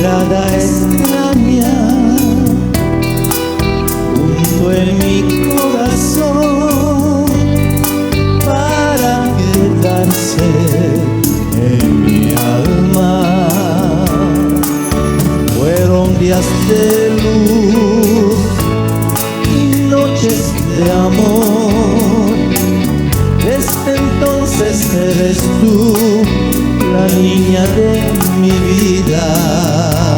mirada extraña junto en mi corazón para quedarse en mi alma. Fueron días de luz y noches de amor. Desde entonces eres tú la niña de mi vida.